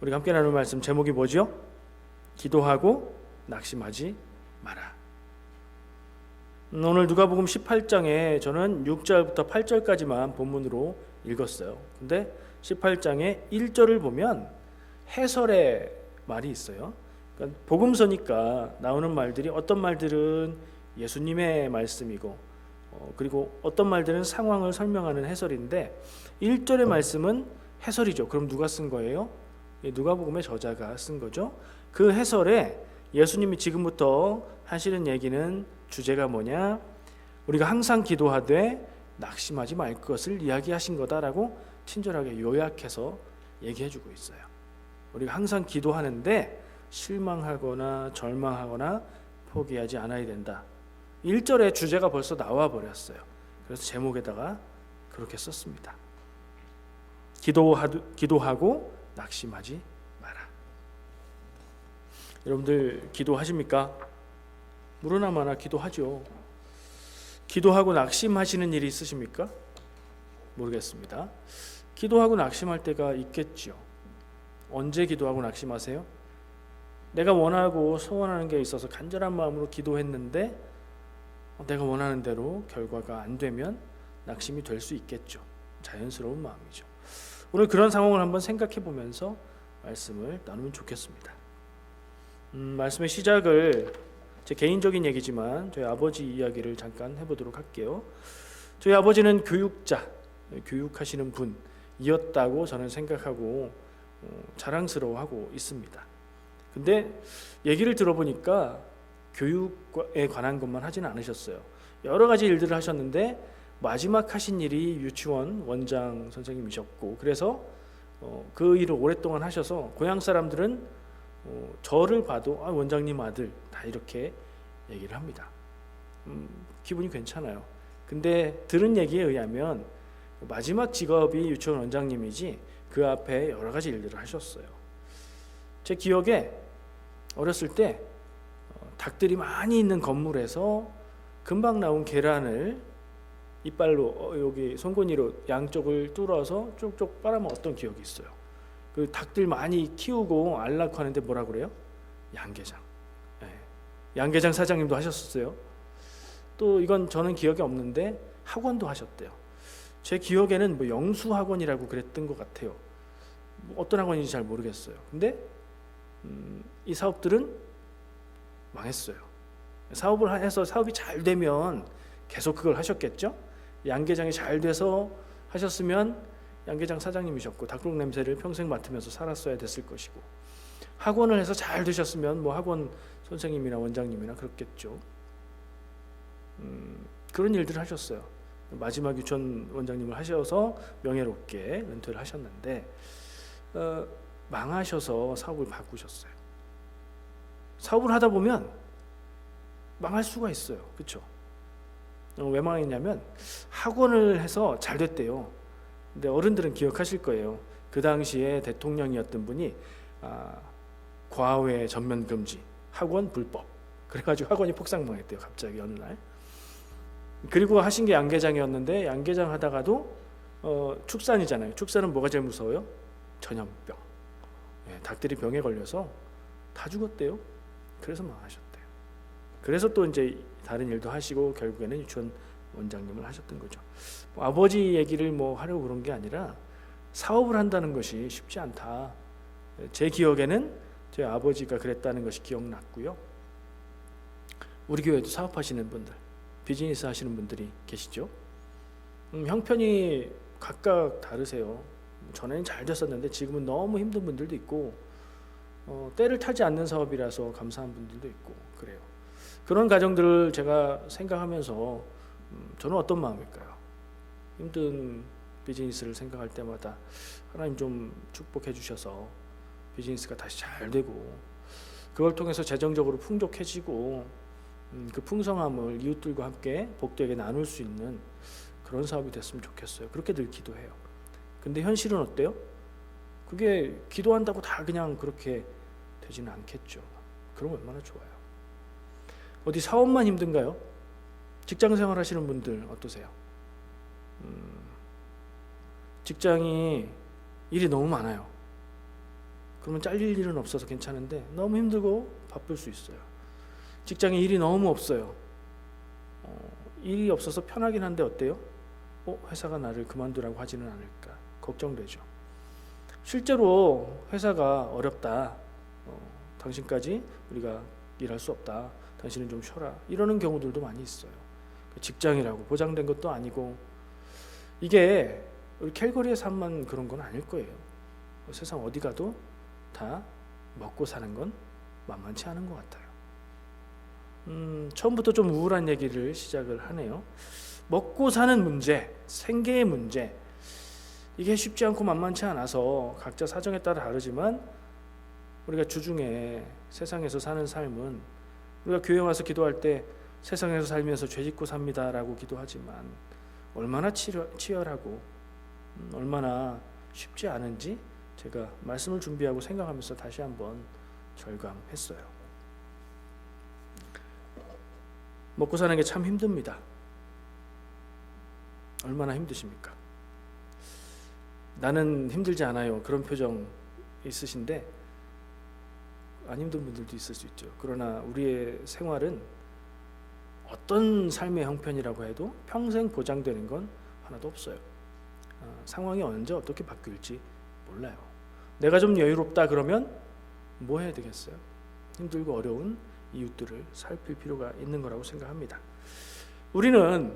우리가 함께 나눌 말씀 제목이 뭐죠? 기도하고 낙심하지 마라. 오늘 누가복음 18장에 저는 6절부터 8절까지만 본문으로 읽었어요. 근데 18장의 1절을 보면 해설의 말이 있어요. 그러니까 복음서니까 나오는 말들이 어떤 말들은 예수님의 말씀이고 그리고 어떤 말들은 상황을 설명하는 해설인데 1절의 말씀은 해설이죠. 그럼 누가 쓴 거예요? 누가복음의 저자가 쓴 거죠. 그 해설에 예수님이 지금부터 하시는 얘기는 주제가 뭐냐? 우리가 항상 기도하되 낙심하지 말 것을 이야기하신 거다라고 친절하게 요약해서 얘기해주고 있어요. 우리가 항상 기도하는데 실망하거나 절망하거나 포기하지 않아야 된다. 1절의 주제가 벌써 나와 버렸어요. 그래서 제목에다가 그렇게 썼습니다. 기도하고 낙심하지 마라. 여러분들 기도하십니까? 물으나마나 기도하죠. 기도하고 낙심하시는 일이 있으십니까? 모르겠습니다. 기도하고 낙심할 때가 있겠죠. 언제 기도하고 낙심하세요? 내가 원하고 소원하는 게 있어서 간절한 마음으로 기도했는데 내가 원하는 대로 결과가 안 되면 낙심이 될 수 있겠죠. 자연스러운 마음이죠. 오늘 그런 상황을 한번 생각해 보면서 말씀을 나누면 좋겠습니다. 말씀의 시작을 제 개인적인 얘기지만 저희 아버지 이야기를 잠깐 해보도록 할게요. 저희 아버지는 교육하시는 분이었다고 저는 생각하고 자랑스러워하고 있습니다. 근데 얘기를 들어보니까 교육에 관한 것만 하지는 않으셨어요. 여러 가지 일들을 하셨는데 마지막 하신 일이 유치원 원장 선생님이셨고, 그래서 그 일을 오랫동안 하셔서 고향 사람들은 저를 봐도 원장님 아들 다 이렇게 얘기를 합니다. 기분이 괜찮아요. 근데 들은 얘기에 의하면 마지막 직업이 유치원 원장님이지 그 앞에 여러 가지 일들을 하셨어요. 제 기억에 어렸을 때 닭들이 많이 있는 건물에서 금방 나온 계란을 이빨로 여기 송곳니로 양쪽을 뚫어서 쪽쪽 빨아먹었던 기억이 있어요. 그 닭들 많이 키우고 알 낳고 하는데 뭐라 그래요? 양계장. 네. 양계장 사장님도 하셨었어요. 또 이건 저는 기억이 없는데 학원도 하셨대요. 제 기억에는 뭐 영수학원이라고 그랬던 것 같아요. 어떤 학원인지 잘 모르겠어요. 근데 이 사업들은 망했어요. 사업을 해서 사업이 잘 되면 계속 그걸 하셨겠죠. 양계장이 잘 돼서 하셨으면 양계장 사장님이셨고 닭똥 냄새를 평생 맡으면서 살았어야 됐을 것이고, 학원을 해서 잘 되셨으면 뭐 학원 선생님이나 원장님이나 그렇겠죠. 그런 일들을 하셨어요. 마지막 유치원 원장님을 하셔서 명예롭게 은퇴를 하셨는데 망하셔서 사업을 바꾸셨어요. 사업을 하다 보면 망할 수가 있어요. 그렇죠? 왜 망했냐면 학원을 해서 잘 됐대요. 근데 어른들은 기억하실 거예요. 그 당시에 대통령이었던 분이 과외 전면 금지, 학원 불법, 그래가지고 학원이 폭삭망했대요. 갑자기 어느 날. 그리고 하신 게 양계장이었는데 양계장 하다가도 축산이잖아요. 축산은 뭐가 제일 무서워요? 전염병. 닭들이 병에 걸려서 다 죽었대요. 그래서 망하셨대요. 그래서 또 이제 다른 일도 하시고 결국에는 유치원 원장님을 하셨던 거죠. 아버지 얘기를 뭐 하려고 그런 게 아니라 사업을 한다는 것이 쉽지 않다. 제 기억에는 제 아버지가 그랬다는 것이 기억났고요. 우리 교회도 사업하시는 분들, 비즈니스 하시는 분들이 계시죠. 형편이 각각 다르세요. 전에는 잘 됐었는데 지금은 너무 힘든 분들도 있고 때를 타지 않는 사업이라서 감사한 분들도 있고 그래요. 그런 가정들을 제가 생각하면서 저는 어떤 마음일까요? 힘든 비즈니스를 생각할 때마다 하나님 좀 축복해 주셔서 비즈니스가 다시 잘 되고 그걸 통해서 재정적으로 풍족해지고 그 풍성함을 이웃들과 함께 복되게 나눌 수 있는 그런 사업이 됐으면 좋겠어요. 그렇게 늘 기도해요. 근데 현실은 어때요? 그게 기도한다고 다 그냥 그렇게 되지는 않겠죠. 그럼 얼마나 좋아요. 어디 사업만 힘든가요? 직장생활 하시는 분들 어떠세요? 직장이 일이 너무 많아요. 그러면 잘릴 일은 없어서 괜찮은데 너무 힘들고 바쁠 수 있어요. 직장에 일이 너무 없어요. 일이 없어서 편하긴 한데 어때요? 회사가 나를 그만두라고 하지는 않을까 걱정되죠. 실제로 회사가 어렵다, 당신까지 우리가 일할 수 없다, 당신은 좀 쉬어라, 이러는 경우들도 많이 있어요. 직장이라고 보장된 것도 아니고, 이게 우리 캘거리의 삶만 그런 건 아닐 거예요. 세상 어디 가도 다 먹고 사는 건 만만치 않은 것 같아요. 처음부터 좀 우울한 얘기를 시작을 하네요. 먹고 사는 문제, 생계의 문제, 이게 쉽지 않고 만만치 않아서 각자 사정에 따라 다르지만, 우리가 주중에 세상에서 사는 삶은, 우리가 교회 와서 기도할 때 세상에서 살면서 죄 짓고 삽니다라고 기도하지만 얼마나 치열하고 얼마나 쉽지 않은지 제가 말씀을 준비하고 생각하면서 다시 한번 절감했어요. 먹고 사는 게 참 힘듭니다. 얼마나 힘드십니까? 나는 힘들지 않아요, 그런 표정 있으신데 안 힘든 분들도 있을 수 있죠. 그러나 우리의 생활은 어떤 삶의 형편이라고 해도 평생 보장되는 건 하나도 없어요. 상황이 언제 어떻게 바뀔지 몰라요. 내가 좀 여유롭다 그러면 뭐 해야 되겠어요? 힘들고 어려운 이웃들을 살필 필요가 있는 거라고 생각합니다. 우리는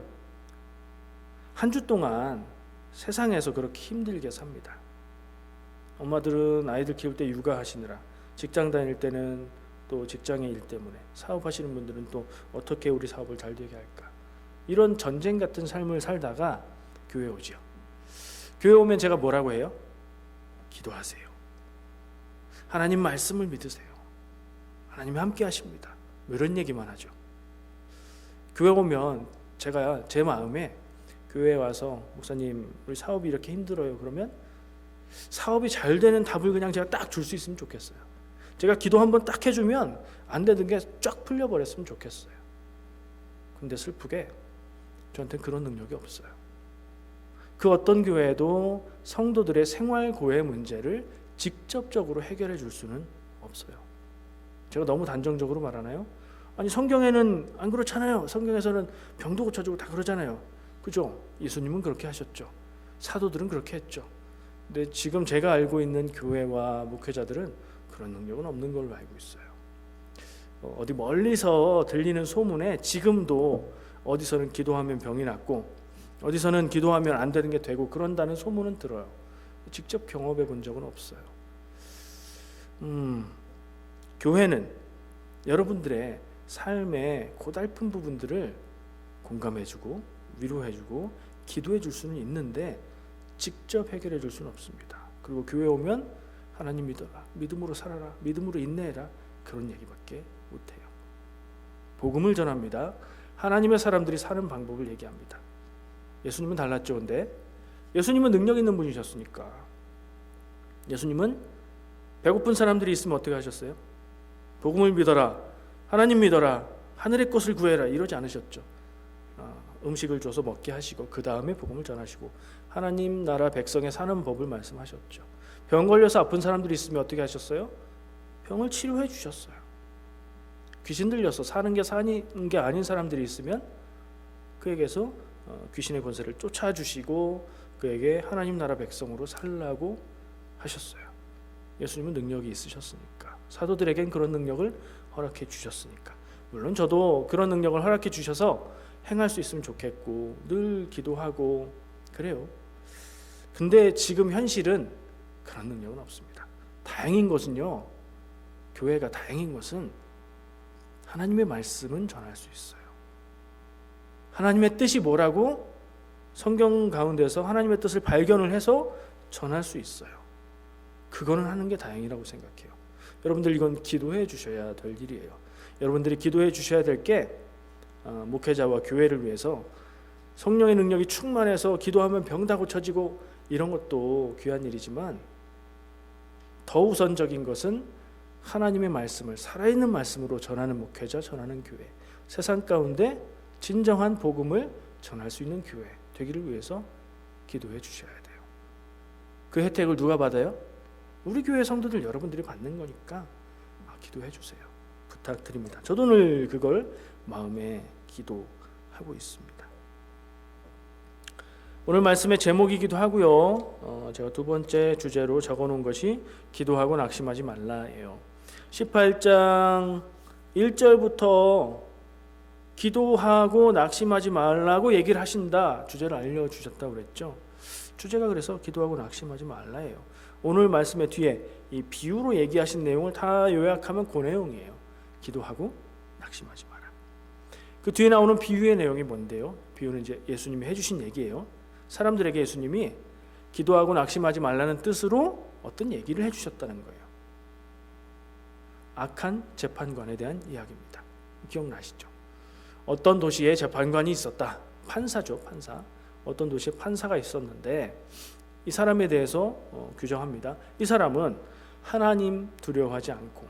한 주 동안 세상에서 그렇게 힘들게 삽니다. 엄마들은 아이들 키울 때 육아하시느라, 직장 다닐 때는 또 직장의 일 때문에, 사업하시는 분들은 또 어떻게 우리 사업을 잘 되게 할까, 이런 전쟁 같은 삶을 살다가 교회 오죠. 교회 오면 제가 뭐라고 해요? 기도하세요. 하나님 말씀을 믿으세요. 하나님이 함께 하십니다. 뭐 이런 얘기만 하죠. 교회 오면 제가 제 마음에, 교회에 와서 목사님 우리 사업이 이렇게 힘들어요, 그러면 사업이 잘 되는 답을 그냥 제가 딱 줄 수 있으면 좋겠어요. 제가 기도 한번 딱 해주면 안 되는 게 쫙 풀려버렸으면 좋겠어요. 근데 슬프게 저한테는 그런 능력이 없어요. 그 어떤 교회도 성도들의 생활고의 문제를 직접적으로 해결해 줄 수는 없어요. 제가 너무 단정적으로 말하나요? 아니 성경에는 안 그렇잖아요. 성경에서는 병도 고쳐주고 다 그러잖아요. 그죠? 예수님은 그렇게 하셨죠. 사도들은 그렇게 했죠. 근데 지금 제가 알고 있는 교회와 목회자들은 그런 능력은 없는 걸로 알고 있어요. 어디 멀리서 들리는 소문에 지금도 어디서는 기도하면 병이 낫고 어디서는 기도하면 안 되는 게 되고 그런다는 소문은 들어요. 직접 경험해 본 적은 없어요. 교회는 여러분들의 삶의 고달픈 부분들을 공감해주고 위로해주고 기도해줄 수는 있는데 직접 해결해줄 수는 없습니다. 그리고 교회 오면 하나님 믿어라, 믿음으로 살아라, 믿음으로 인내해라, 그런 얘기밖에 못해요. 복음을 전합니다. 하나님의 사람들이 사는 방법을 얘기합니다. 예수님은 달랐죠. 근데 예수님은 능력 있는 분이셨으니까, 예수님은 배고픈 사람들이 있으면 어떻게 하셨어요? 복음을 믿어라, 하나님 믿어라, 하늘의 것을 구해라, 이러지 않으셨죠. 음식을 줘서 먹게 하시고 그 다음에 복음을 전하시고 하나님 나라 백성의 사는 법을 말씀하셨죠. 병 걸려서 아픈 사람들이 있으면 어떻게 하셨어요? 병을 치료해 주셨어요. 귀신 들려서 사는 게 아닌 사람들이 있으면 그에게서 귀신의 권세를 쫓아주시고 그에게 하나님 나라 백성으로 살라고 하셨어요. 예수님은 능력이 있으셨으니까, 사도들에겐 그런 능력을 허락해 주셨으니까. 물론 저도 그런 능력을 허락해 주셔서 행할 수 있으면 좋겠고 늘 기도하고 그래요. 근데 지금 현실은 그런 능력은 없습니다. 다행인 것은요, 교회가 다행인 것은 하나님의 말씀은 전할 수 있어요. 하나님의 뜻이 뭐라고 성경 가운데서 하나님의 뜻을 발견을 해서 전할 수 있어요. 그거는 하는 게 다행이라고 생각해요. 여러분들 이건 기도해 주셔야 될 일이에요. 여러분들이 기도해 주셔야 될 게 목회자와 교회를 위해서 성령의 능력이 충만해서 기도하면 병 다 고쳐지고 이런 것도 귀한 일이지만 더 우선적인 것은 하나님의 말씀을 살아있는 말씀으로 전하는 목회자, 전하는 교회, 세상 가운데 진정한 복음을 전할 수 있는 교회 되기를 위해서 기도해 주셔야 돼요. 그 혜택을 누가 받아요? 우리 교회 성도들 여러분들이 받는 거니까 기도해 주세요. 부탁드립니다. 저도 오늘 그걸 마음에 기도하고 있습니다. 오늘 말씀의 제목이기도 하고요. 제가 두 번째 주제로 적어놓은 것이 기도하고 낙심하지 말라예요. 18장 1절부터 기도하고 낙심하지 말라고 얘기를 하신다. 주제를 알려주셨다고 그랬죠. 주제가 그래서 기도하고 낙심하지 말라예요. 오늘 말씀의 뒤에 이 비유로 얘기하신 내용을 다 요약하면 그 내용이에요. 기도하고 낙심하지 마라. 그 뒤에 나오는 비유의 내용이 뭔데요? 비유는 이제 예수님이 해주신 얘기예요. 사람들에게 예수님이 기도하고 낙심하지 말라는 뜻으로 어떤 얘기를 해주셨다는 거예요. 악한 재판관에 대한 이야기입니다. 기억나시죠? 어떤 도시에 재판관이 있었다. 판사죠, 판사. 어떤 도시에 판사가 있었는데 이 사람에 대해서 규정합니다. 이 사람은 하나님 두려워하지 않고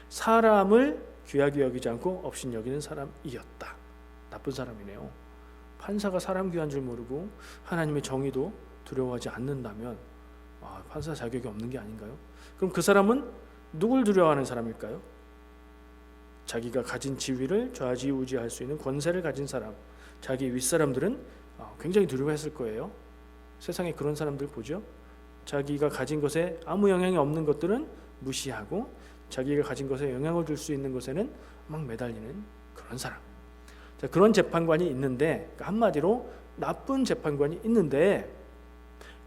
사람을 귀하게 여기지 않고 업신여기는 사람이었다. 나쁜 사람이네요. 판사가 사람 귀한 줄 모르고 하나님의 정의도 두려워하지 않는다면 판사 자격이 없는 게 아닌가요? 그럼 그 사람은 누굴 두려워하는 사람일까요? 자기가 가진 지위를 좌지우지할 수 있는 권세를 가진 사람, 자기 윗사람들은 굉장히 두려워했을 거예요. 세상에 그런 사람들 보죠. 자기가 가진 것에 아무 영향이 없는 것들은 무시하고 자기가 가진 것에 영향을 줄 수 있는 것에는 막 매달리는 그런 사람. 자, 그런 재판관이 있는데, 그러니까 한마디로 나쁜 재판관이 있는데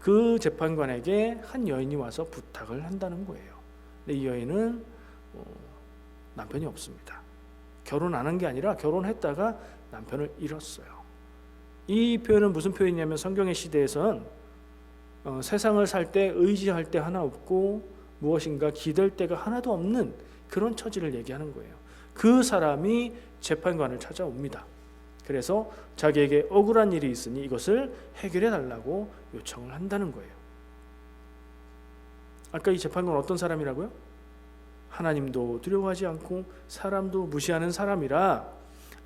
그 재판관에게 한 여인이 와서 부탁을 한다는 거예요. 근데 이 여인은 남편이 없습니다. 결혼 안 한 게 아니라 결혼했다가 남편을 잃었어요. 이 표현은 무슨 표현이냐면 성경의 시대에선 세상을 살 때 의지할 때 하나 없고 무엇인가 기댈 데가 하나도 없는 그런 처지를 얘기하는 거예요. 그 사람이 재판관을 찾아옵니다. 그래서 자기에게 억울한 일이 있으니 이것을 해결해 달라고 요청을 한다는 거예요. 아까 이 재판관 어떤 사람이라고요? 하나님도 두려워하지 않고 사람도 무시하는 사람이라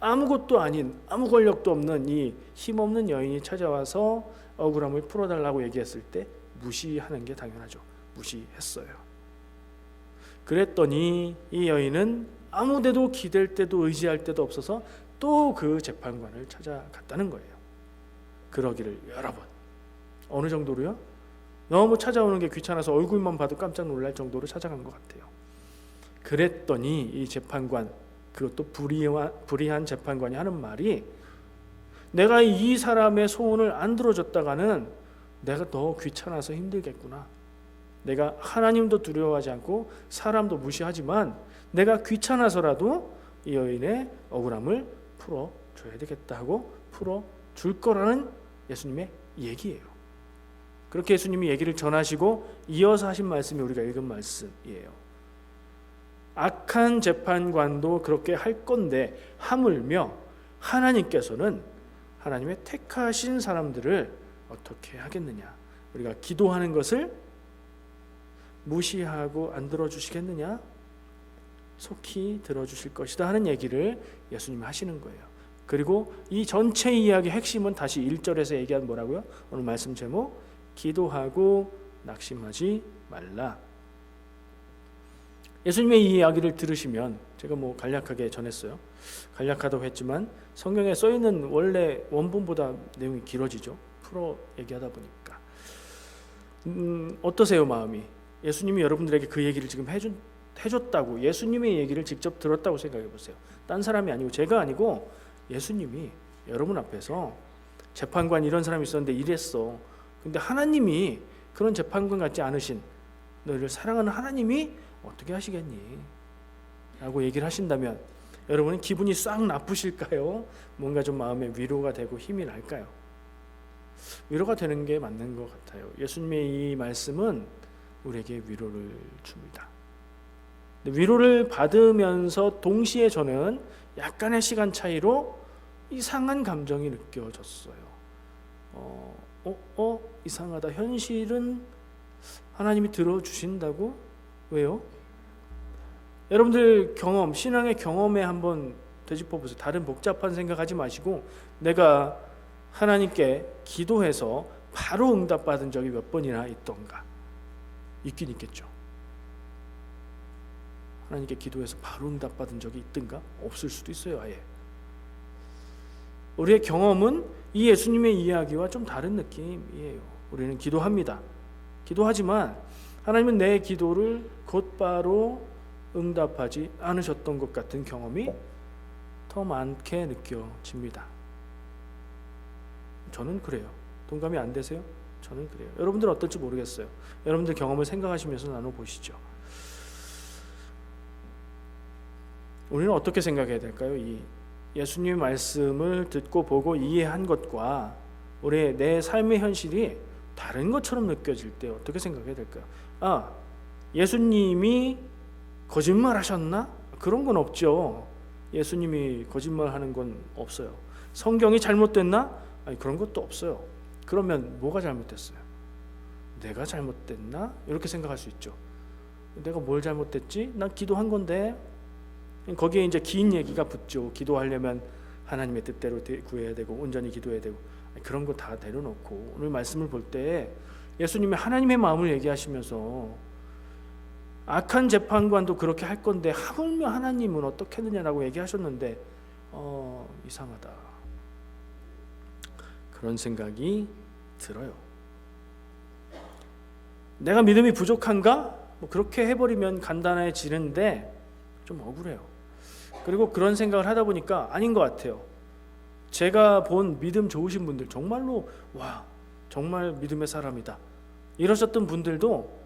아무것도 아닌 아무 권력도 없는 이 힘없는 여인이 찾아와서 억울함을 풀어달라고 얘기했을 때 무시하는 게 당연하죠. 무시했어요. 그랬더니 이 여인은 아무 데도 기댈 데도 의지할 데도 없어서 또 그 재판관을 찾아갔다는 거예요. 그러기를 여러 번. 어느 정도로요? 너무 찾아오는 게 귀찮아서 얼굴만 봐도 깜짝 놀랄 정도로 찾아간 것 같아요. 그랬더니 이 재판관, 그것도 불의한 재판관이 하는 말이, 내가 이 사람의 소원을 안 들어줬다가는 내가 더 귀찮아서 힘들겠구나. 내가 하나님도 두려워하지 않고 사람도 무시하지만 내가 귀찮아서라도 이 여인의 억울함을 풀어줘야 되겠다 하고 풀어줄 거라는 예수님의 얘기예요. 그렇게 예수님이 얘기를 전하시고 이어서 하신 말씀이 우리가 읽은 말씀이에요. 악한 재판관도 그렇게 할 건데 하물며 하나님께서는 하나님의 택하신 사람들을 어떻게 하겠느냐? 우리가 기도하는 것을 무시하고 안 들어주시겠느냐? 속히 들어주실 것이다 하는 얘기를 예수님이 하시는 거예요. 그리고 이 전체 이야기의 핵심은 다시 1절에서 얘기한 뭐라고요? 오늘 말씀 제목, 기도하고 낙심하지 말라. 예수님의 이 이야기를 들으시면, 제가 간략하게 전했어요. 간략하다고 했지만 성경에 써있는 원래 원본보다 내용이 길어지죠. 풀어 얘기하다 보니까. 어떠세요, 마음이? 예수님이 여러분들에게 그 얘기를 지금 해줬다고, 예수님의 얘기를 직접 들었다고 생각해 보세요. 딴 사람이 아니고, 제가 아니고 예수님이 여러분 앞에서 재판관 이런 사람이 있었는데 이랬어. 근데 하나님이 그런 재판관 같지 않으신 너희를 사랑하는 하나님이 어떻게 하시겠니? 라고 얘기를 하신다면 여러분은 기분이 싹 나쁘실까요? 뭔가 좀 마음에 위로가 되고 힘이 날까요? 위로가 되는 게 맞는 것 같아요. 예수님의 이 말씀은 우리에게 위로를 줍니다. 위로를 받으면서 동시에 저는 약간의 시간 차이로 이상한 감정이 느껴졌어요. 이상하다. 현실은 하나님이 들어주신다고? 왜요? 여러분들 경험, 신앙의 경험에 한번 되짚어 보세요. 다른 복잡한 생각하지 마시고, 내가 하나님께 기도해서 바로 응답받은 적이 몇 번이나 있던가? 있긴 있겠죠. 하나님께 기도해서 바로 응답받은 적이 있든가? 없을 수도 있어요. 아예. 우리의 경험은 이 예수님의 이야기와 좀 다른 느낌이에요. 우리는 기도합니다. 기도하지만 하나님은 내 기도를 곧바로 응답하지 않으셨던 것 같은 경험이 더 많게 느껴집니다. 저는 그래요. 동감이 안 되세요? 저는 그래요. 여러분들은 어떨지 모르겠어요. 여러분들 경험을 생각하시면서 나눠보시죠. 우리는 어떻게 생각해야 될까요? 이 예수님의 말씀을 듣고 보고 이해한 것과 우리의 내 삶의 현실이 다른 것처럼 느껴질 때 어떻게 생각해야 될까요? 아, 예수님이 거짓말하셨나? 그런 건 없죠. 예수님이 거짓말하는 건 없어요. 성경이 잘못됐나? 아니, 그런 것도 없어요. 그러면 뭐가 잘못됐어요? 내가 잘못됐나? 이렇게 생각할 수 있죠. 내가 뭘 잘못됐지? 난 기도한 건데. 거기에 이제 긴 얘기가 붙죠. 기도하려면 하나님의 뜻대로 구해야 되고 온전히 기도해야 되고, 그런 거 다 내려놓고 오늘 말씀을 볼 때 예수님이 하나님의 마음을 얘기하시면서 악한 재판관도 그렇게 할 건데 하물며 하나님은 어떻게 했느냐라고 얘기하셨는데 이상하다, 그런 생각이 들어요. 내가 믿음이 부족한가? 뭐 그렇게 해버리면 간단해지는데 좀 억울해요. 그리고 그런 생각을 하다 보니까 아닌 것 같아요. 제가 본 믿음 좋으신 분들, 정말로 와, 정말 믿음의 사람이다 이러셨던 분들도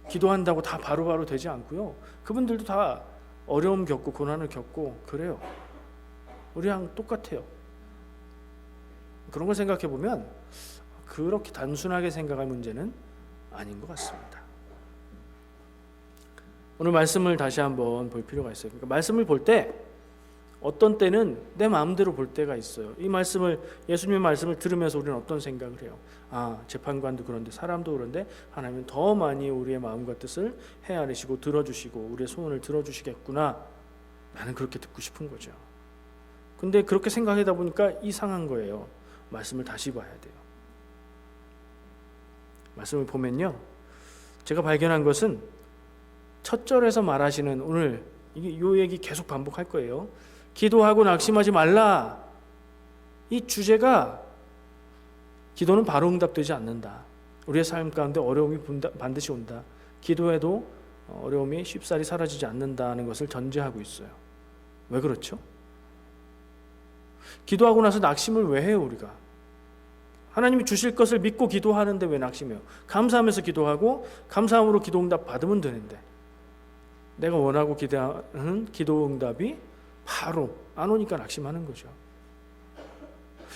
기도한다고 다 바로바로 되지 않고요. 그분들도 다 어려움 겪고 고난을 겪고 그래요. 우리랑 똑같아요. 그런 걸 생각해 보면 그렇게 단순하게 생각할 문제는 아닌 것 같습니다. 오늘 말씀을 다시 한번 볼 필요가 있어요. 그러니까 말씀을 볼 때 어떤 때는 내 마음대로 볼 때가 있어요. 이 말씀을, 예수님의 말씀을 들으면서 우리는 어떤 생각을 해요? 아, 재판관도 그런데 사람도 그런데 하나님은 더 많이 우리의 마음과 뜻을 헤아리시고 들어주시고 우리의 소원을 들어주시겠구나. 나는 그렇게 듣고 싶은 거죠. 근데 그렇게 생각하다 보니까 이상한 거예요. 말씀을 다시 봐야 돼요. 말씀을 보면요, 제가 발견한 것은 첫 절에서 말하시는, 오늘 이 얘기 계속 반복할 거예요. 기도하고 낙심하지 말라. 이 주제가 기도는 바로 응답되지 않는다. 우리의 삶 가운데 어려움이 반드시 온다. 기도해도 어려움이 쉽사리 사라지지 않는다는 것을 전제하고 있어요. 왜 그렇죠? 기도하고 나서 낙심을 왜 해요, 우리가? 하나님이 주실 것을 믿고 기도하는데 왜 낙심해요? 감사하면서 기도하고 감사함으로 기도 응답 받으면 되는데 내가 원하고 기대하는 기도 응답이 바로 안 오니까 낙심하는 거죠.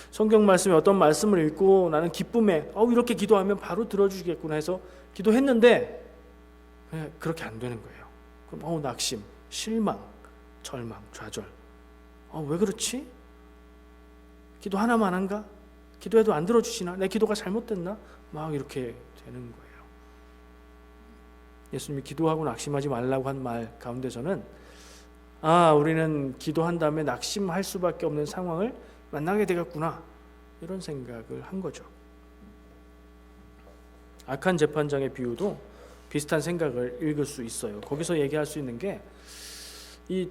성경 말씀에 어떤 말씀을 읽고 나는 기쁨에 이렇게 기도하면 바로 들어주시겠구나 해서 기도했는데 그렇게 안 되는 거예요. 그럼 낙심, 실망, 절망, 좌절. 왜 그렇지? 기도 하나만 한가? 기도해도 안 들어주시나? 내 기도가 잘못됐나? 막 이렇게 되는 거예요. 예수님이 기도하고 낙심하지 말라고 한 말 가운데서는 우리는 기도한 다음에 낙심할 수밖에 없는 상황을 만나게 되겠구나, 이런 생각을 한 거죠. 악한 재판장의 비유도 비슷한 생각을 읽을 수 있어요. 거기서 얘기할 수 있는 게, 이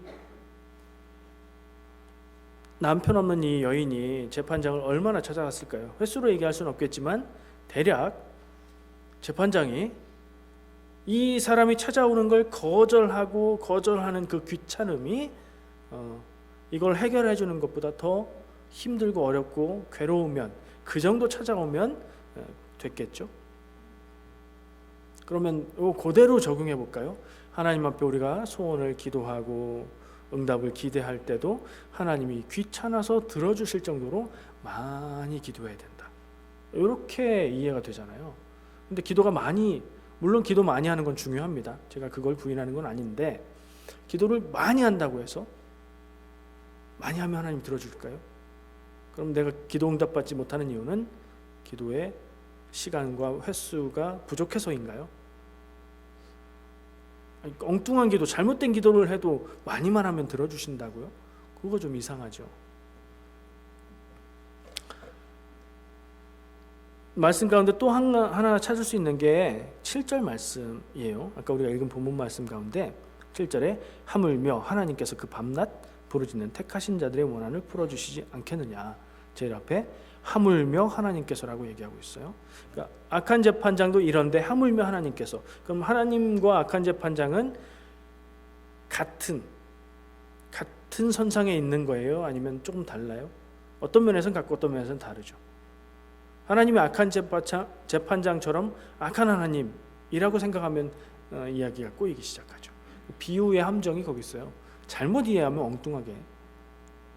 남편 없는 이 여인이 재판장을 얼마나 찾아갔을까요? 횟수로 얘기할 수는 없겠지만 대략 재판장이 이 사람이 찾아오는 걸 거절하는 그 귀찮음이 이걸 해결해 주는 것보다 더 힘들고 어렵고 괴로우면, 그 정도 찾아오면 됐겠죠. 그러면 그대로 적용해 볼까요? 하나님 앞에 우리가 소원을 기도하고 응답을 기대할 때도 하나님이 귀찮아서 들어주실 정도로 많이 기도해야 된다, 이렇게 이해가 되잖아요. 근데 물론 기도 많이 하는 건 중요합니다. 제가 그걸 부인하는 건 아닌데, 기도를 많이 한다고 해서 많이 하면 하나님 들어줄까요? 그럼 내가 기도 응답받지 못하는 이유는 기도의 시간과 횟수가 부족해서인가요? 엉뚱한 기도, 잘못된 기도를 해도 많이만 하면 들어주신다고요? 그거 좀 이상하죠. 말씀 가운데 또 하나 찾을 수 있는 게 7절 말씀이에요. 아까 우리가 읽은 본문 말씀 가운데 7절에 하물며 하나님께서 그 밤낮 부르짖는 택하신 자들의 원한을 풀어주시지 않겠느냐. 제일 앞에 하물며 하나님께서라고 얘기하고 있어요. 그러니까 악한 재판장도 이런데 하물며 하나님께서. 그럼 하나님과 악한 재판장은 같은 선상에 있는 거예요? 아니면 조금 달라요? 어떤 면에서는 같고 어떤 면에서는 다르죠. 하나님이 악한 재판장처럼 악한 하나님이라고 생각하면 이야기가 꼬이기 시작하죠. 비유의 함정이 거기 있어요. 잘못 이해하면 엉뚱하게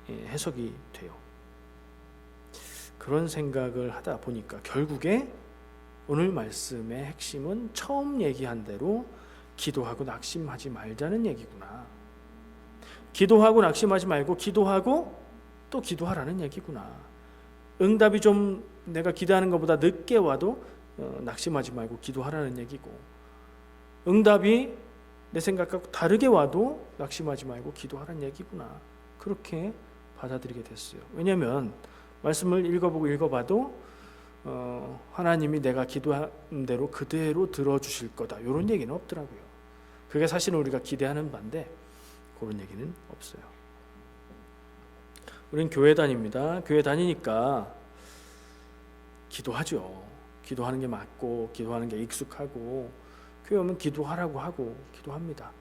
해석이 돼요. 그런 생각을 하다 보니까 결국에 오늘 말씀의 핵심은 처음 얘기한 대로 기도하고 낙심하지 말자는 얘기구나. 기도하고 낙심하지 말고 기도하고 또 기도하라는 얘기구나. 응답이 좀 내가 기대하는 것보다 늦게 와도 낙심하지 말고 기도하라는 얘기고, 응답이 내 생각과 다르게 와도 낙심하지 말고 기도하라는 얘기구나. 그렇게 받아들이게 됐어요. 왜냐하면 말씀을 읽어봐도 하나님이 내가 기도한 대로 그대로 들어주실 거다, 이런 얘기는 없더라고요. 그게 사실은 우리가 기대하는 바인데 그런 얘기는 없어요. 우린 교회 다닙니다. 교회 다니니까 기도하죠. 기도하는 게 맞고 기도하는 게 익숙하고, 교회 오면 기도하라고 하고 기도합니다.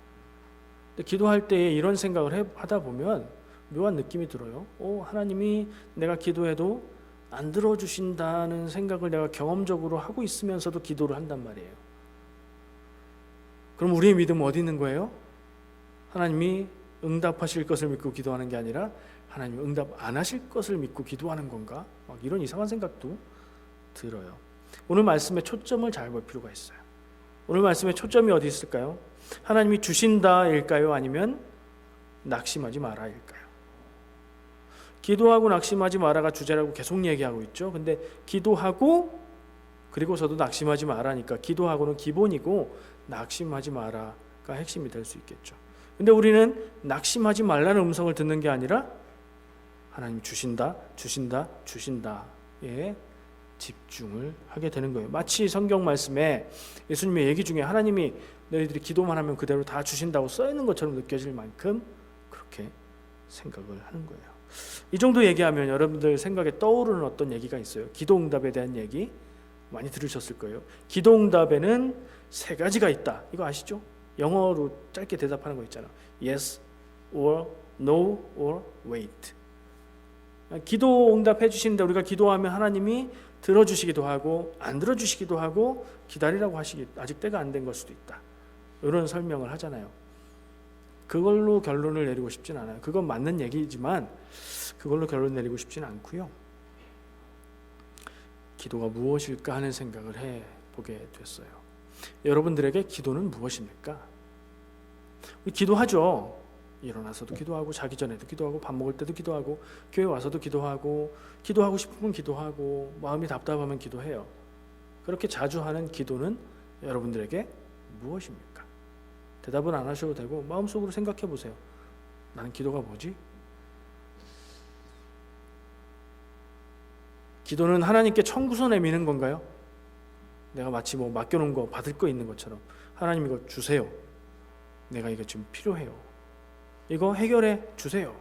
근데 기도할 때 이런 생각을 하다 보면 묘한 느낌이 들어요. 하나님이 내가 기도해도 안 들어주신다는 생각을 내가 경험적으로 하고 있으면서도 기도를 한단 말이에요. 그럼 우리의 믿음은 어디 있는 거예요? 하나님이 응답하실 것을 믿고 기도하는 게 아니라 하나님이 응답 안 하실 것을 믿고 기도하는 건가? 막 이런 이상한 생각도 들어요. 오늘 말씀의 초점을 잘 볼 필요가 있어요. 오늘 말씀의 초점이 어디 있을까요? 하나님이 주신다일까요? 아니면 낙심하지 마라일까요? 기도하고 낙심하지 마라가 주제라고 계속 얘기하고 있죠. 근데 기도하고 그리고서도 낙심하지 마라니까 기도하고는 기본이고 낙심하지 마라가 핵심이 될 수 있겠죠. 근데 우리는 낙심하지 말라는 음성을 듣는 게 아니라 하나님 주신다에 집중을 하게 되는 거예요. 마치 성경 말씀에 예수님의 얘기 중에 하나님이 너희들이 기도만 하면 그대로 다 주신다고 써 있는 것처럼 느껴질 만큼 그렇게 생각을 하는 거예요. 이 정도 얘기하면 여러분들 생각에 떠오르는 어떤 얘기가 있어요. 기도응답에 대한 얘기 많이 들으셨을 거예요. 기도응답에는 3가지가 있다. 이거 아시죠? 영어로 짧게 대답하는 거 있잖아. Yes or no or wait. 기도 응답해 주시는데 우리가 기도하면 하나님이 들어주시기도 하고 안 들어주시기도 하고 기다리라고 하시기 아직 때가 안 된 걸 수도 있다, 이런 설명을 하잖아요. 그걸로 결론을 내리고 싶진 않아요. 그건 맞는 얘기지만 그걸로 결론 내리고 싶진 않고요. 기도가 무엇일까 하는 생각을 해보게 됐어요. 여러분들에게 기도는 무엇입니까? 우리 기도하죠. 일어나서도 기도하고 자기 전에도 기도하고 밥 먹을 때도 기도하고 교회 와서도 기도하고 기도하고 싶으면 기도하고 마음이 답답하면 기도해요. 그렇게 자주 하는 기도는 여러분들에게 무엇입니까? 대답은 안 하셔도 되고 마음속으로 생각해 보세요. 나는 기도가 뭐지? 기도는 하나님께 청구서 내미는 건가요? 내가 마치 맡겨놓은 거 받을 거 있는 것처럼 하나님 이거 주세요. 내가 이거 지금 필요해요. 이거 해결해 주세요.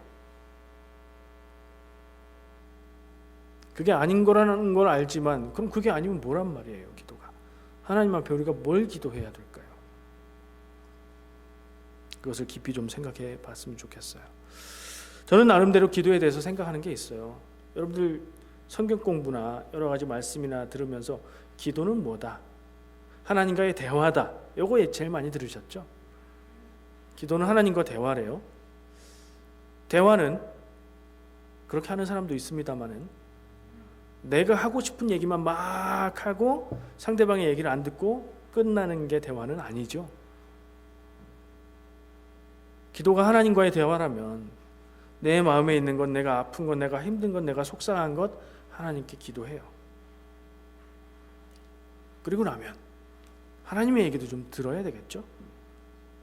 그게 아닌 거라는 걸 알지만 그럼 그게 아니면 뭐란 말이에요, 기도가. 하나님 앞에 우리가 뭘 기도해야 될까요? 그것을 깊이 좀 생각해 봤으면 좋겠어요. 저는 나름대로 기도에 대해서 생각하는 게 있어요. 여러분들 성경 공부나 여러 가지 말씀이나 들으면서 기도는 뭐다? 하나님과의 대화다. 요거 제일 많이 들으셨죠? 기도는 하나님과 대화래요. 대화는 그렇게 하는 사람도 있습니다만은 내가 하고 싶은 얘기만 막 하고 상대방의 얘기를 안 듣고 끝나는 게 대화는 아니죠. 기도가 하나님과의 대화라면 내 마음에 있는 것, 내가 아픈 것, 내가 힘든 것, 내가 속상한 것 하나님께 기도해요. 그리고 나면 하나님의 얘기도 좀 들어야 되겠죠.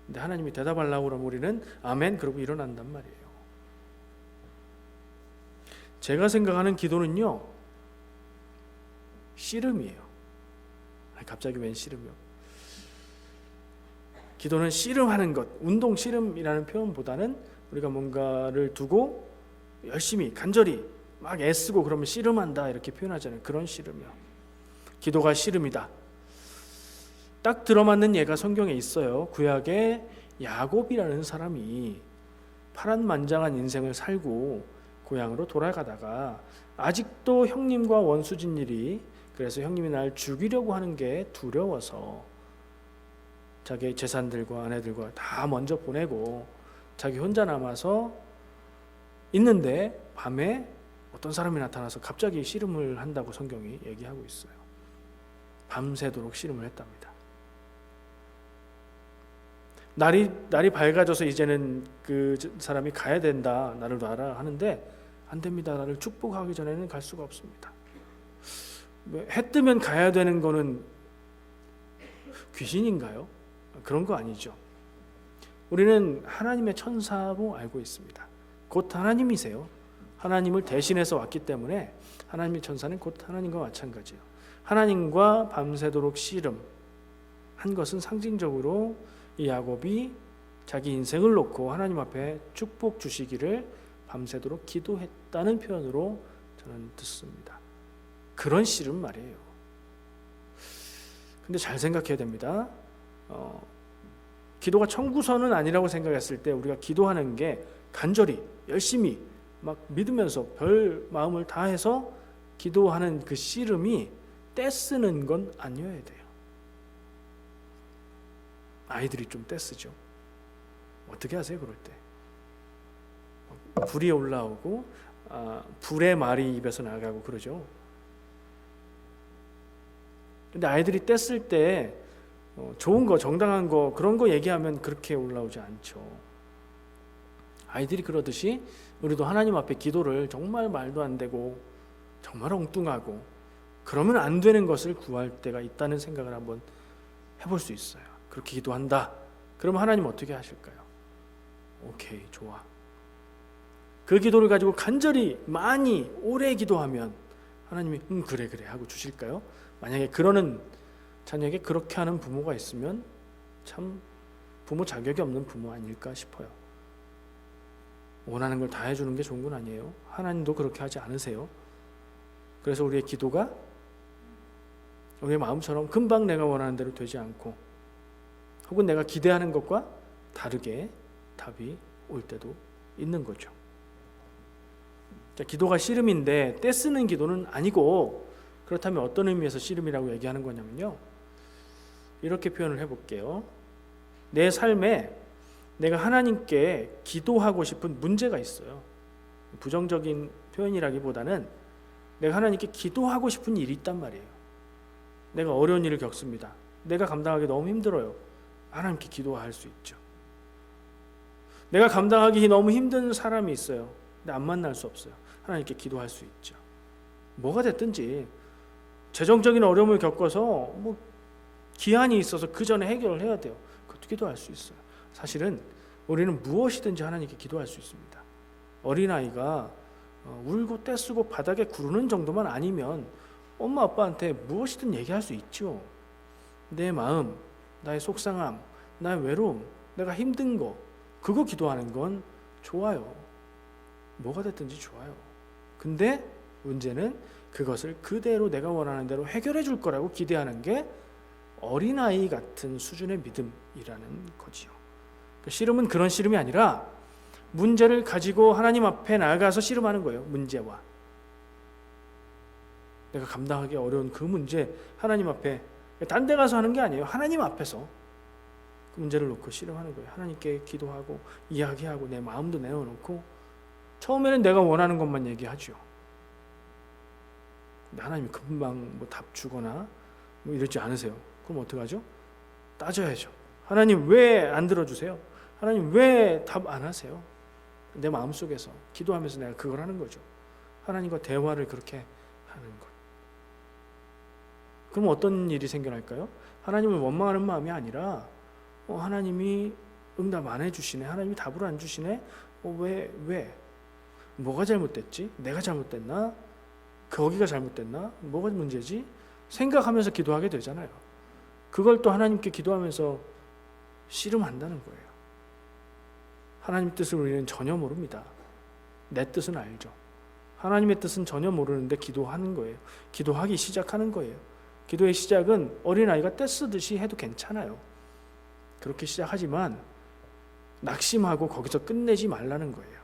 근데 하나님이 대답하려고 그러면 우리는 아멘 그러고 일어난단 말이에요. 제가 생각하는 기도는요, 씨름이에요. 갑자기 웬 씨름이요? 기도는 씨름하는 것, 운동 씨름이라는 표현보다는 우리가 뭔가를 두고 열심히 간절히 막 애쓰고 그러면 씨름한다 이렇게 표현하잖아요. 그런 씨름이요. 기도가 씨름이다. 딱 들어맞는 예가 성경에 있어요. 구약에 야곱이라는 사람이 파란만장한 인생을 살고 고향으로 돌아가다가 아직도 형님과 원수진 일이, 그래서 형님이 날 죽이려고 하는 게 두려워서 자기 재산들과 아내들과 다 먼저 보내고 자기 혼자 남아서 있는데 밤에 어떤 사람이 나타나서 갑자기 씨름을 한다고 성경이 얘기하고 있어요. 밤새도록 씨름을 했답니다. 날이 밝아져서 이제는 그 사람이 가야 된다, 나를 놔라 하는데 안 됩니다. 나를 축복하기 전에는 갈 수가 없습니다. 해 뜨면 가야 되는 거는 귀신인가요? 그런 거 아니죠. 우리는 하나님의 천사로 알고 있습니다. 곧 하나님이세요. 하나님을 대신해서 왔기 때문에 하나님의 천사는 곧 하나님과 마찬가지예요. 하나님과 밤새도록 씨름 한 것은 상징적으로 이 야곱이 자기 인생을 놓고 하나님 앞에 축복 주시기를 밤새도록 기도했다는 표현으로 저는 듣습니다. 그런 씨름 말이에요. 근데 잘 생각해야 됩니다. 기도가 청구서는 아니라고 생각했을 때 우리가 기도하는 게 간절히 열심히 막 믿으면서 별 마음을 다해서 기도하는 그 씨름이 떼쓰는 건 아니어야 돼요. 아이들이 좀 떼쓰죠. 어떻게 하세요 그럴 때? 불이 올라오고 불의 말이 입에서 나가고 그러죠. 근데 아이들이 뗐을 때 좋은 거, 정당한 거, 그런 거 얘기하면 그렇게 올라오지 않죠. 아이들이 그러듯이 우리도 하나님 앞에 기도를 정말 말도 안 되고 정말 엉뚱하고 그러면 안 되는 것을 구할 때가 있다는 생각을 한번 해볼 수 있어요. 그렇게 기도한다. 그러면 하나님 어떻게 하실까요? 오케이, 좋아. 그 기도를 가지고 간절히 많이 오래 기도하면 하나님이 그래 하고 주실까요? 만약에 그러는 자녀에게 그렇게 하는 부모가 있으면 참 부모 자격이 없는 부모 아닐까 싶어요. 원하는 걸 다 해주는 게 좋은 건 아니에요. 하나님도 그렇게 하지 않으세요. 그래서 우리의 기도가 우리의 마음처럼 금방 내가 원하는 대로 되지 않고 혹은 내가 기대하는 것과 다르게 답이 올 때도 있는 거죠. 자, 기도가 씨름인데 떼쓰는 기도는 아니고, 그렇다면 어떤 의미에서 씨름이라고 얘기하는 거냐면요, 이렇게 표현을 해볼게요. 내 삶에 내가 하나님께 기도하고 싶은 문제가 있어요. 부정적인 표현이라기보다는 내가 하나님께 기도하고 싶은 일이 있단 말이에요. 내가 어려운 일을 겪습니다. 내가 감당하기 너무 힘들어요. 하나님께 기도할 수 있죠. 내가 감당하기 너무 힘든 사람이 있어요. 근데 안 만날 수 없어요. 하나님께 기도할 수 있죠. 뭐가 됐든지 재정적인 어려움을 겪어서 뭐 기한이 있어서 그 전에 해결을 해야 돼요. 그것도 기도할 수 있어요. 사실은 우리는 무엇이든지 하나님께 기도할 수 있습니다. 어린아이가 울고 떼쓰고 바닥에 구르는 정도만 아니면 엄마 아빠한테 무엇이든 얘기할 수 있죠. 내 마음, 나의 속상함, 나의 외로움, 내가 힘든 거, 그거 기도하는 건 좋아요. 뭐가 됐든지 좋아요. 근데 문제는 그것을 그대로 내가 원하는 대로 해결해 줄 거라고 기대하는 게 어린아이 같은 수준의 믿음이라는 거지요. 씨름은 그런 씨름이 아니라 문제를 가지고 하나님 앞에 나아가서 씨름하는 거예요. 문제와 내가 감당하기 어려운 그 문제, 하나님 앞에, 딴 데 가서 하는 게 아니에요. 하나님 앞에서 그 문제를 놓고 씨름하는 거예요. 하나님께 기도하고 이야기하고 내 마음도 내어놓고, 처음에는 내가 원하는 것만 얘기하죠. 근데 하나님이 금방 뭐 답 주거나 뭐 이러지 않으세요. 그럼 어떡하죠? 따져야죠. 하나님 왜 안 들어주세요? 하나님 왜 답 안 하세요? 내 마음속에서 기도하면서 내가 그걸 하는 거죠. 하나님과 대화를 그렇게 하는 것. 그럼 어떤 일이 생겨날까요? 하나님을 원망하는 마음이 아니라 하나님이 응답 안 해주시네, 하나님이 답을 안 주시네, 왜? 뭐가 잘못됐지? 내가 잘못됐나? 거기가 잘못됐나? 뭐가 문제지? 생각하면서 기도하게 되잖아요. 그걸 또 하나님께 기도하면서 씨름한다는 거예요. 하나님 뜻을 우리는 전혀 모릅니다. 내 뜻은 알죠. 하나님의 뜻은 전혀 모르는데 기도하는 거예요. 기도하기 시작하는 거예요. 기도의 시작은 어린아이가 떼쓰듯이 해도 괜찮아요. 그렇게 시작하지만 낙심하고 거기서 끝내지 말라는 거예요.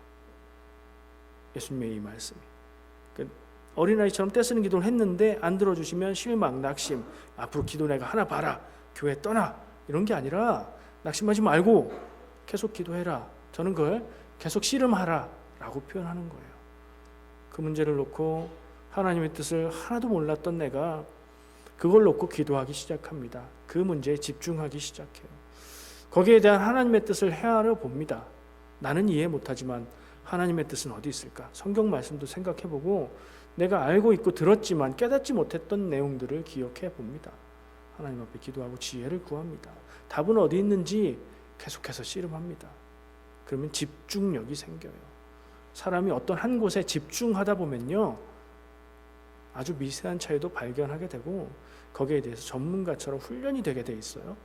예수님의 이 말씀이. 어린아이처럼 떼쓰는 기도를 했는데 안 들어주시면 실망, 낙심, 앞으로 기도 내가 하나 봐라, 교회 떠나, 이런 게 아니라 낙심하지 말고 계속 기도해라. 저는 그걸 계속 씨름하라 라고 표현하는 거예요. 그 문제를 놓고 하나님의 뜻을 하나도 몰랐던 내가 그걸 놓고 기도하기 시작합니다. 그 문제에 집중하기 시작해요. 거기에 대한 하나님의 뜻을 헤아려 봅니다. 나는 이해 못하지만 하나님의 뜻은 어디 있을까? 성경 말씀도 생각해보고 내가 알고 있고 들었지만 깨닫지 못했던 내용들을 기억해 봅니다. 하나님 앞에 기도하고 지혜를 구합니다. 답은 어디 있는지 계속해서 씨름합니다. 그러면 집중력이 생겨요. 사람이 어떤 한 곳에 집중하다 보면요, 아주 미세한 차이도 발견하게 되고 거기에 대해서 전문가처럼 훈련이 되게 돼 있어요.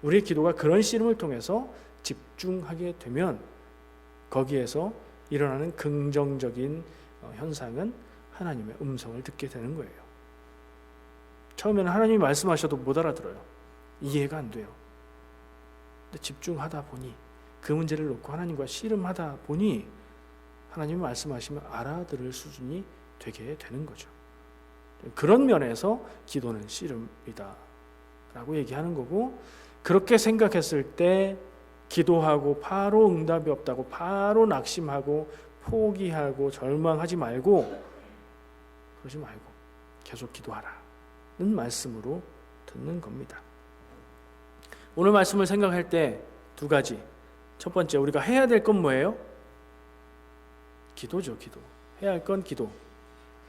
우리의 기도가 그런 씨름을 통해서 집중하게 되면 거기에서 일어나는 긍정적인 현상은 하나님의 음성을 듣게 되는 거예요. 처음에는 하나님이 말씀하셔도 못 알아들어요. 이해가 안 돼요. 근데 집중하다 보니 그 문제를 놓고 하나님과 씨름하다 보니 하나님이 말씀하시면 알아들을 수준이 되게 되는 거죠. 그런 면에서 기도는 씨름이다 라고 얘기하는 거고, 그렇게 생각했을 때 기도하고 바로 응답이 없다고 바로 낙심하고 포기하고 절망하지 말고, 그러지 말고 계속 기도하라는 말씀으로 듣는 겁니다. 오늘 말씀을 생각할 때 두 가지. 첫 번째, 우리가 해야 될 건 뭐예요? 기도죠. 기도. 해야 할 건 기도.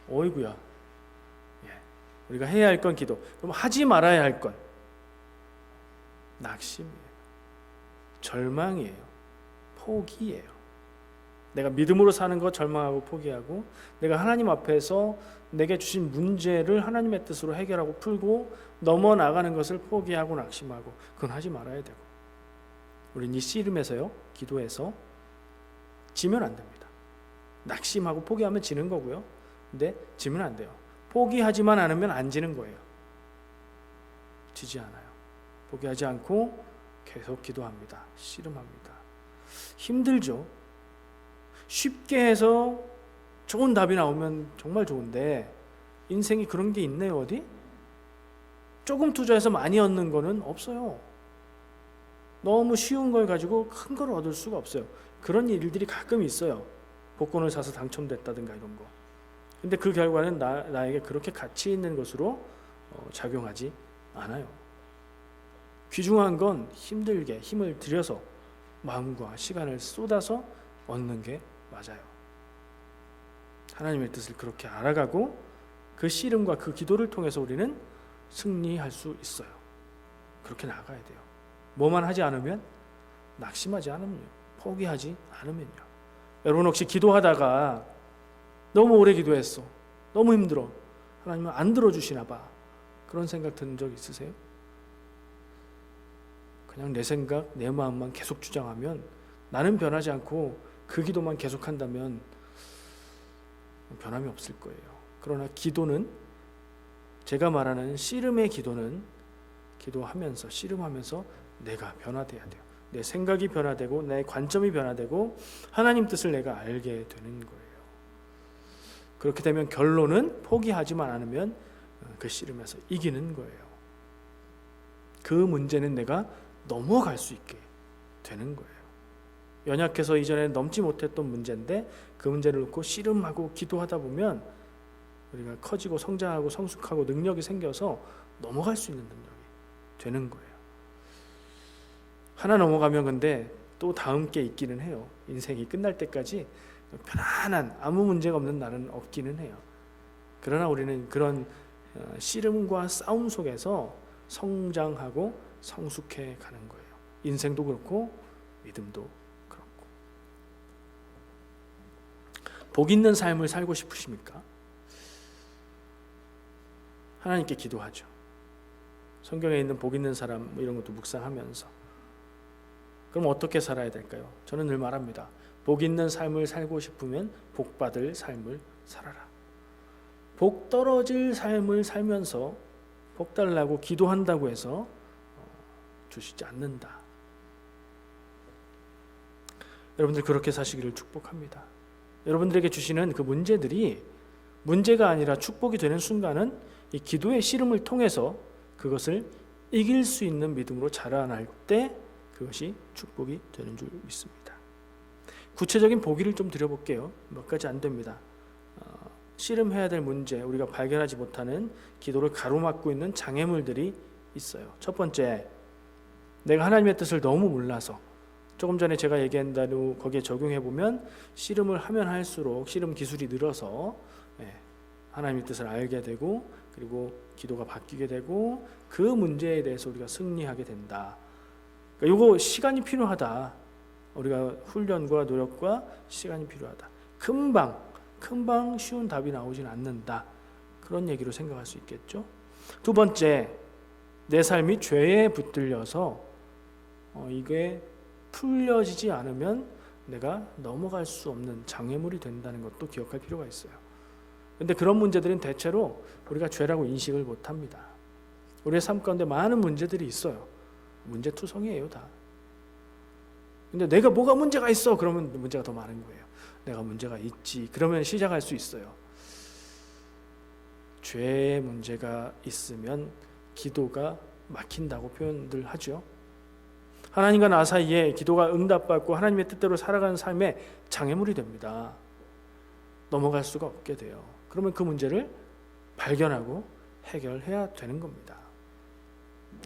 어이구야. 우리가 해야 할 건 기도. 그럼 하지 말아야 할 건 낙심이에요. 절망이에요. 포기예요. 내가 믿음으로 사는 거 절망하고 포기하고, 내가 하나님 앞에서 내게 주신 문제를 하나님의 뜻으로 해결하고 풀고 넘어나가는 것을 포기하고 낙심하고, 그건 하지 말아야 되고. 우리는 이 씨름에서요, 기도에서 지면 안 됩니다. 낙심하고 포기하면 지는 거고요. 근데 지면 안 돼요. 포기하지만 않으면 안 지는 거예요. 지지 않아요. 포기하지 않고 계속 기도합니다. 씨름합니다. 힘들죠. 쉽게 해서 좋은 답이 나오면 정말 좋은데 인생이 그런 게 있네요. 어디? 조금 투자해서 많이 얻는 거는 없어요. 너무 쉬운 걸 가지고 큰 걸 얻을 수가 없어요. 그런 일들이 가끔 있어요. 복권을 사서 당첨됐다든가 이런 거. 근데 그 결과는 나에게 그렇게 가치 있는 것으로 작용하지 않아요. 귀중한 건 힘들게 힘을 들여서 마음과 시간을 쏟아서 얻는 게 맞아요. 하나님의 뜻을 그렇게 알아가고 그 씨름과 그 기도를 통해서 우리는 승리할 수 있어요. 그렇게 나가야 돼요. 뭐만 하지 않으면, 낙심하지 않으면요, 포기하지 않으면요. 여러분 혹시 기도하다가 너무 오래 기도했어, 너무 힘들어, 하나님은 안 들어주시나 봐, 그런 생각 든 적 있으세요? 그냥 내 생각, 내 마음만 계속 주장하면, 나는 변하지 않고 그 기도만 계속한다면 변함이 없을 거예요. 그러나 기도는, 제가 말하는 씨름의 기도는 기도하면서, 씨름하면서 내가 변화돼야 돼요. 내 생각이 변화되고 내 관점이 변화되고 하나님 뜻을 내가 알게 되는 거예요. 그렇게 되면 결론은 포기하지만 않으면 그 씨름에서 이기는 거예요. 그 문제는 내가 넘어갈 수 있게 되는 거예요. 연약해서 이전에 넘지 못했던 문제인데 그 문제를 놓고 씨름하고 기도하다 보면 우리가 커지고 성장하고 성숙하고 능력이 생겨서 넘어갈 수 있는 능력이 되는 거예요. 하나 넘어가면 근데 또 다음 게 있기는 해요. 인생이 끝날 때까지 편안한 아무 문제가 없는 날은 없기는 해요. 그러나 우리는 그런 씨름과 싸움 속에서 성장하고 성숙해 가는 거예요. 인생도 그렇고 믿음도 그렇고. 복 있는 삶을 살고 싶으십니까? 하나님께 기도하죠. 성경에 있는 복 있는 사람 이런 것도 묵상하면서 그럼 어떻게 살아야 될까요? 저는 늘 말합니다. 복 있는 삶을 살고 싶으면 복 받을 삶을 살아라. 복 떨어질 삶을 살면서 복 달라고 기도한다고 해서 주시지 않는다. 여러분들 그렇게 사시기를 축복합니다. 여러분들에게 주시는 그 문제들이 문제가 아니라 축복이 되는 순간은 이 기도의 씨름을 통해서 그것을 이길 수 있는 믿음으로 자라날 때 그것이 축복이 되는 줄 믿습니다. 구체적인 보기를 좀 드려볼게요. 몇 가지 안 됩니다. 씨름해야 될 문제, 우리가 발견하지 못하는 기도를 가로막고 있는 장애물들이 있어요. 첫 번째, 내가 하나님의 뜻을 너무 몰라서, 조금 전에 제가 얘기한 대로 거기에 적용해보면 씨름을 하면 할수록 씨름 기술이 늘어서 하나님의 뜻을 알게 되고 그리고 기도가 바뀌게 되고 그 문제에 대해서 우리가 승리하게 된다. 그러니까 이거 시간이 필요하다. 우리가 훈련과 노력과 시간이 필요하다. 금방 쉬운 답이 나오진 않는다. 그런 얘기로 생각할 수 있겠죠. 두 번째, 내 삶이 죄에 붙들려서 이게 풀려지지 않으면 내가 넘어갈 수 없는 장애물이 된다는 것도 기억할 필요가 있어요. 근데 그런 문제들은 대체로 우리가 죄라고 인식을 못합니다. 우리의 삶 가운데 많은 문제들이 있어요. 문제투성이에요 다. 근데 내가 뭐가 문제가 있어? 그러면 문제가 더 많은 거예요. 내가 문제가 있지. 그러면 시작할 수 있어요. 죄의 문제가 있으면 기도가 막힌다고 표현들 하죠. 하나님과 나 사이에 기도가 응답받고 하나님의 뜻대로 살아가는 삶에 장애물이 됩니다. 넘어갈 수가 없게 돼요. 그러면 그 문제를 발견하고 해결해야 되는 겁니다.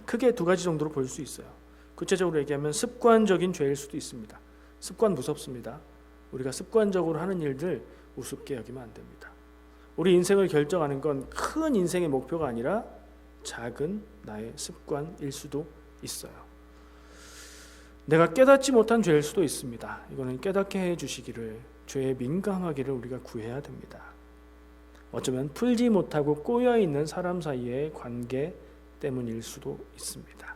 크게 두 가지 정도로 볼 수 있어요. 구체적으로 얘기하면 습관적인 죄일 수도 있습니다. 습관 무섭습니다. 우리가 습관적으로 하는 일들 우습게 여기면 안 됩니다. 우리 인생을 결정하는 건 큰 인생의 목표가 아니라 작은 나의 습관일 수도 있어요. 내가 깨닫지 못한 죄일 수도 있습니다. 이거는 깨닫게 해주시기를, 죄에 민감하기를 우리가 구해야 됩니다. 어쩌면 풀지 못하고 꼬여있는 사람 사이의 관계 때문일 수도 있습니다.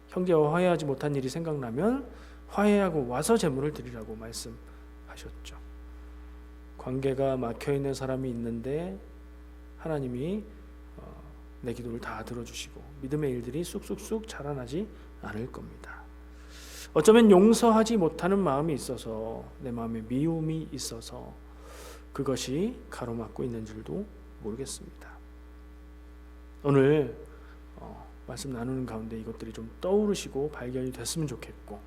형제와 화해하지 못한 일이 생각나면 화해하고 와서 제물을 드리라고 말씀하셨죠. 관계가 막혀있는 사람이 있는데 하나님이 내 기도를 다 들어주시고 믿음의 일들이 쑥쑥쑥 자라나지 않을 겁니다. 어쩌면 용서하지 못하는 마음이 있어서, 내 마음에 미움이 있어서 그것이 가로막고 있는 줄도 모르겠습니다. 오늘 말씀 나누는 가운데 이것들이 좀 떠오르시고 발견이 됐으면 좋겠고,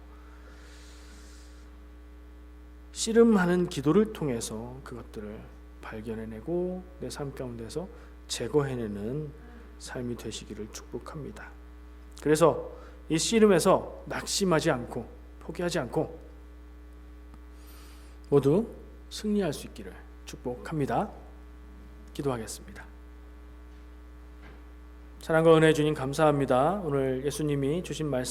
씨름하는 기도를 통해서 그것들을 발견해내고 내 삶 가운데서 제거해내는 삶이 되시기를 축복합니다. 그래서 이 씨름에서 낙심하지 않고 포기하지 않고 모두 승리할 수 있기를 축복합니다. 기도하겠습니다. 사랑과 은혜 주님 감사합니다. 오늘 예수님이 주신 말씀